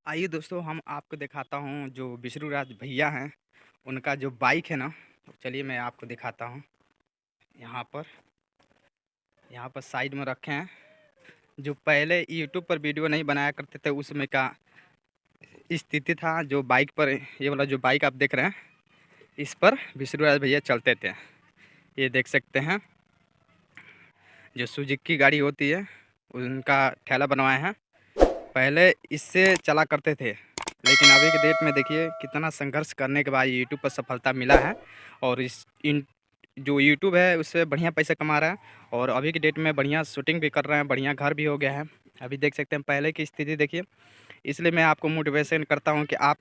आइए दोस्तों, हम आपको दिखाता हूँ जो विष्णु राज भैया हैं, उनका जो बाइक है ना। तो चलिए मैं आपको दिखाता हूँ। यहाँ पर यहाँ पर साइड में रखे हैं। जो पहले यूट्यूब पर वीडियो नहीं बनाया करते थे उसमें का स्थिति था। जो बाइक पर, ये वाला जो बाइक आप देख रहे हैं, इस पर विष्णु राज भैया चलते थे। ये देख सकते हैं, जो सुजुकी की गाड़ी होती है उनका ठेला बनवाए हैं। पहले इससे चला करते थे, लेकिन अभी के डेट में देखिए कितना संघर्ष करने के बाद यूट्यूब पर सफलता मिला है। और इस इन जो यूट्यूब है उससे बढ़िया पैसा कमा रहा है। और अभी के डेट में बढ़िया शूटिंग भी कर रहे हैं, बढ़िया घर भी हो गया है। अभी देख सकते हैं पहले की स्थिति देखिए। इसलिए मैं आपको मोटिवेशन करता हूँ कि आप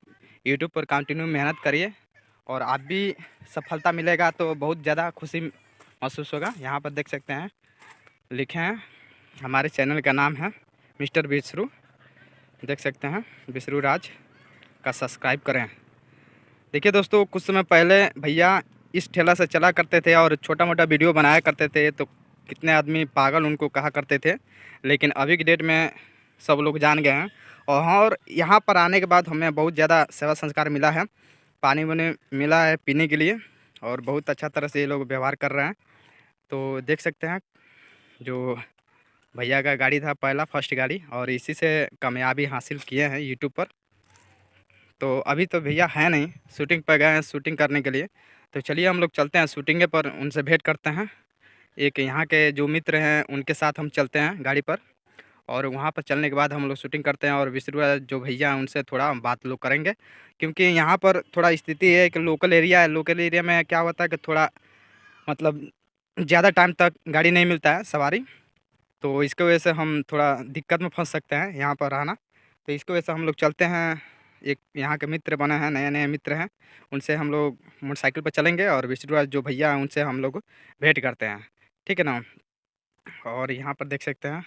यूट्यूब पर कंटिन्यू मेहनत करिए और आप भी सफलता मिलेगा तो बहुत ज़्यादा खुशी महसूस होगा। यहाँ पर देख सकते हैं लिखे हैं, हमारे चैनल का नाम है मिस्टर विष्णु। देख सकते हैं विष्णु राज का सब्सक्राइब करें। देखिए दोस्तों, कुछ समय पहले भैया इस ठेला से चला करते थे और छोटा मोटा वीडियो बनाया करते थे, तो कितने आदमी पागल उनको कहा करते थे। लेकिन अभी की डेट में सब लोग जान गए हैं। और यहाँ पर आने के बाद हमें बहुत ज़्यादा सेवा संस्कार मिला है, पानी वानी मिला है पीने के लिए, और बहुत अच्छा तरह से ये लोग व्यवहार कर रहे हैं। तो देख सकते हैं जो भैया का गाड़ी था पहला फर्स्ट गाड़ी, और इसी से कामयाबी हासिल किए हैं यूट्यूब पर। तो अभी तो भैया है नहीं, शूटिंग पर गए हैं शूटिंग करने के लिए। तो चलिए हम लोग चलते हैं शूटिंग पर, उनसे भेंट करते हैं। एक यहाँ के जो मित्र हैं उनके साथ हम चलते हैं गाड़ी पर, और वहाँ पर चलने के बाद हम लोग शूटिंग करते हैं। और विष्णु जो भैया हैं उनसे थोड़ा बात लोग करेंगे, क्योंकि यहाँ पर थोड़ा स्थिति है कि लोकल एरिया है। लोकल एरिया में क्या होता है कि थोड़ा मतलब ज़्यादा टाइम तक गाड़ी नहीं मिलता है सवारी, तो इसकी वजह से हम थोड़ा दिक्कत में फंस सकते हैं यहाँ पर रहना। तो इसकी वजह से हम लोग चलते हैं। एक यहाँ के मित्र बने हैं, नए नए मित्र हैं, उनसे हम लोग मोटरसाइकिल पर चलेंगे और विष्णु जो भैया हैं उनसे हम लोग भेंट करते हैं, ठीक है ना। और यहाँ पर देख सकते हैं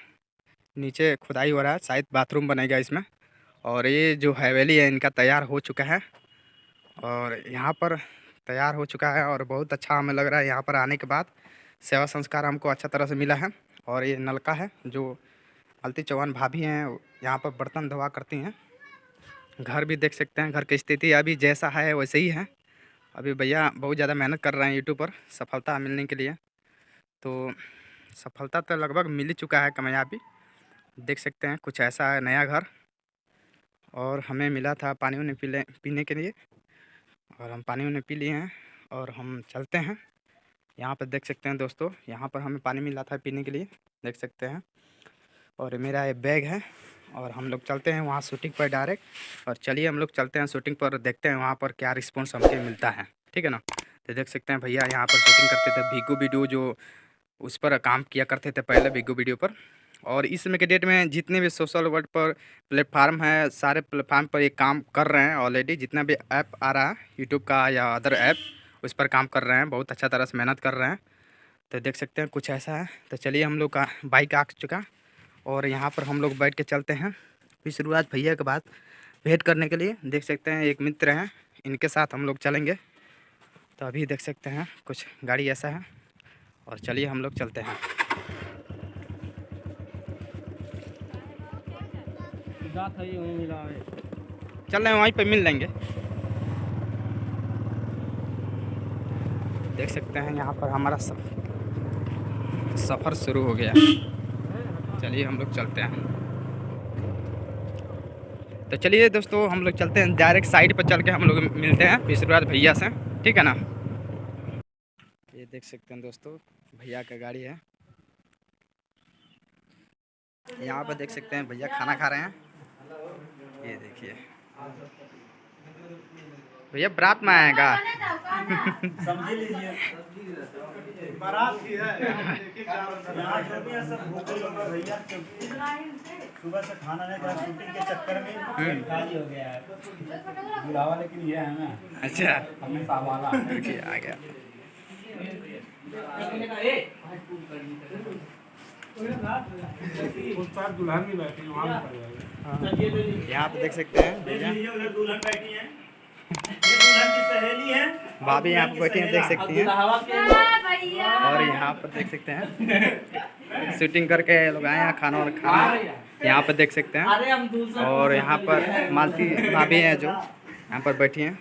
नीचे खुदाई हो रहा है, शायद बाथरूम बनेगा इसमें। और ये जो हवेली है इनका तैयार हो चुका है, और यहाँ पर तैयार हो चुका है और बहुत अच्छा हमें लग रहा है। यहाँ पर आने के बाद सेवा संस्कार हमको अच्छा तरह से मिला है। और ये नलका है जो अलती चौहान भाभी हैं, यहाँ पर बर्तन धोआ करती हैं। घर भी देख सकते हैं, घर की स्थिति अभी जैसा है वैसे ही है। अभी भैया बहुत ज़्यादा मेहनत कर रहे हैं यूट्यूब पर सफलता मिलने के लिए। तो सफलता तो लगभग मिल ही चुका है, कामयाबी देख सकते हैं। कुछ ऐसा है नया घर, और हमें मिला था पानी उन्हें पीने के लिए, और हम पानी उन्हें पी लिए हैं और हम चलते हैं। यहाँ पर देख सकते हैं दोस्तों, यहाँ पर हमें पानी मिला था पीने के लिए, देख सकते हैं। और मेरा ये बैग है, और हम लोग चलते हैं वहाँ शूटिंग पर डायरेक्ट। और चलिए हम लोग चलते हैं शूटिंग पर, देखते हैं वहाँ पर क्या रिस्पॉन्स हमको मिलता है, ठीक है ना। तो देख सकते हैं भैया यहाँ पर शूटिंग करते थे वीगो वीडियो, जो उस पर काम किया करते थे पहले वीगो वीडियो पर। और इस समय के डेट में जितने भी सोशल वर्ल्ड पर प्लेटफार्म है, सारे प्लेटफार्म पर ये काम कर रहे हैं ऑलरेडी। जितना भी ऐप आ रहा है यूट्यूब का या अदर ऐप, उस पर काम कर रहे हैं, बहुत अच्छा तरह से मेहनत कर रहे हैं। तो देख सकते हैं कुछ ऐसा है। तो चलिए हम लोग का बाइक आ चुका, और यहाँ पर हम लोग बैठ के चलते हैं विष्णु राज भैया के बाद भेंट करने के लिए। देख सकते हैं एक मित्र हैं, इनके साथ हम लोग चलेंगे। तो अभी देख सकते हैं कुछ गाड़ी ऐसा है, और चलिए हम लोग चलते हैं। चल रहे हैं, वहीं पे मिल लेंगे। देख सकते हैं यहाँ पर हमारा सफ़र शुरू हो गया। चलिए हम लोग चलते हैं। तो चलिए दोस्तों हम लोग चलते हैं डायरेक्ट साइड पर, चल के हम लोग मिलते हैं विष्णु राज भैया से, ठीक है ना। ये देख सकते हैं दोस्तों भैया का गाड़ी है। यहाँ पर देख सकते हैं भैया खाना खा रहे हैं। ये देखिए भैया बारात में आएगा। समझ लीजिए बारात ही है। भैया सुबह से खाना नहीं खाया, शूटिंग के चक्कर में खाली हो गया है बुलावा, लेकिन ये है ना। अच्छा हमने सावाला देखिए आ गया। दुल्हन भी बैठी यहाँ पे देख सकते हैं भैया, उधर दुल्हन बैठी है, ये दुल्हन की सहेली है, भाभी यहाँ पे बैठी हैं, देख सकती हैं। और यहाँ पर देख सकते हैं शूटिंग करके लोग आए हैं, खाना और खाना यहाँ पर देख सकते हैं। और यहाँ पर मालती भाभी हैं जो यहाँ पर बैठी हैं।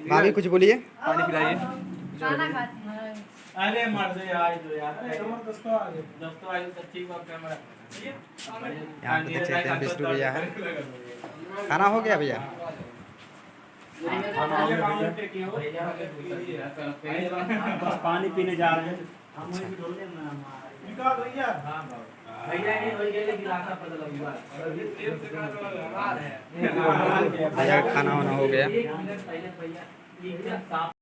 भाभी कुछ बोलिए, पानी पिलाइए। अरे मर दे यार तो यार दोस्तों आज तो ठीक बात कैमरा यहाँ पे देख सकते हैं विष्णु भैया है। खाना हो गया भैया? बस पानी पीने जा रहे हैं। भैया खाना वाना हो गया।